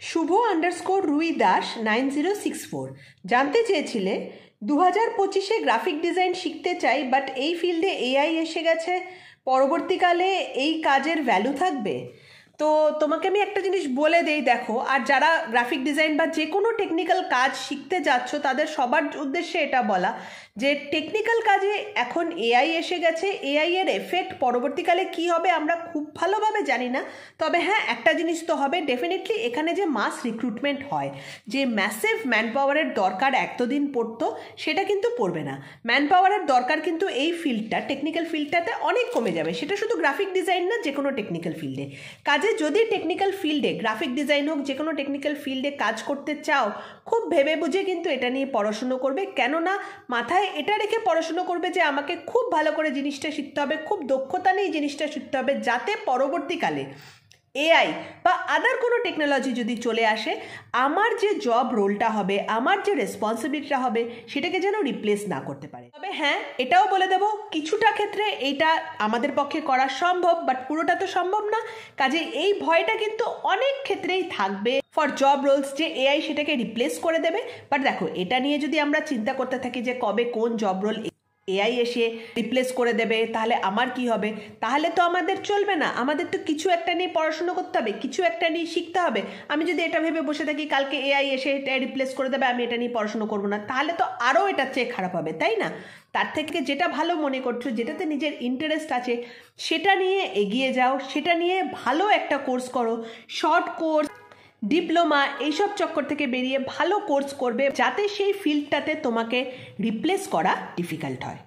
শুভ_রুই দাস 9064 জানতে চেয়েছিলে 2025-এ graphic design শিখতে চাই, বাট এই ফিল্ডে এআই এসে গেছে, পরবর্তীকালে এই কাজের ভ্যালু থাকবে? তো তোমাকে আমি একটা জিনিস বলে দেই, দেখো, আর যারা গ্রাফিক ডিজাইন বা যে কোনো টেকনিক্যাল কাজ শিখতে যাচ্ছ তাদের সবার উদ্দেশ্যে এটা বলা যে টেকনিক্যাল কাজে এখন এআই এসে গেছে। এআই এর এফেক্ট পরবর্তীকালে কি হবে আমরা খুব ভালোভাবে জানি না, তবে হ্যাঁ একটা জিনিস তো হবে ডেফিনেটলি, এখানে যে মাস রিক্রুটমেন্ট হয়, যে ম্যাসিভ ম্যান পাওয়ারের দরকার এতদিন পড়তো, সেটা কিন্তু পড়বে না। ম্যান পাওয়ারের দরকার কিন্তু এই ফিল্ডটা, টেকনিক্যাল ফিল্ডটাতে অনেক কমে যাবে। সেটা শুধু গ্রাফিক ডিজাইন না, যে কোনো টেকনিক্যাল ফিল্ডে কাজে, যদি টেকনিক্যাল ফিল্ডে গ্রাফিক ডিজাইন হোক, যে কোনো টেকনিক্যাল ফিল্ডে কাজ করতে চাও, খুব ভেবে বুঝে কিন্তু এটা নিয়ে পড়াশুনো করবে। কেননা মাথায় এটা রেখে পড়াশুনো করবে যে আমাকে খুব ভালো করে জিনিসটা শিখতে হবে, খুব দক্ষতা নিয়ে জিনিসটা শিখতে হবে, যাতে পরবর্তীকালে এআই বা আদার কোনো টেকনোলজি যদি চলে আসে, আমার যে জব রোলটা হবে, আমার যে রেসপন্সিবিলিটিটা হবে, সেটাকে যেন রিপ্লেস না করতে পারে। তবে হ্যাঁ এটাও বলে দেবো, কিছুটা ক্ষেত্রে এইটা আমাদের পক্ষে করা সম্ভব, বাট পুরোটা তো সম্ভব না। কাজে এই ভয়টা কিন্তু অনেক ক্ষেত্রেই থাকবে ফর জব রোলস, যে এআই সেটাকে রিপ্লেস করে দেবে। বাট দেখো, এটা নিয়ে যদি আমরা চিন্তা করতে থাকি যে কবে কোন জব রোল এআই এসে রিপ্লেস করে দেবে, তাহলে আমার কি হবে, তাহলে তো আমাদের চলবে না। আমাদের তো কিছু একটা নিয়ে পড়াশুনো করতে হবে, কিছু একটা নিয়ে শিখতে হবে। আমি যদি এটা ভেবে বসে থাকি কালকে এআই এসে এটা রিপ্লেস করে দেবে, আমি এটা নিয়ে পড়াশুনো করবো না, তাহলে তো আরও এটার চেয়ে খারাপ হবে, তাই না? তার থেকে যেটা ভালো মনে করছো, যেটাতে নিজের ইন্টারেস্ট আছে, সেটা নিয়ে এগিয়ে যাও, সেটা নিয়ে ভালো একটা কোর্স করো, শর্ট কোর্স, ডিপ্লোমা, এইসব চক্কর থেকে বেরিয়ে ভালো কোর্স করবে, যাতে সেই ফিল্ডটাতে তোমাকে রিপ্লেস করা ডিফিকাল্ট হয়।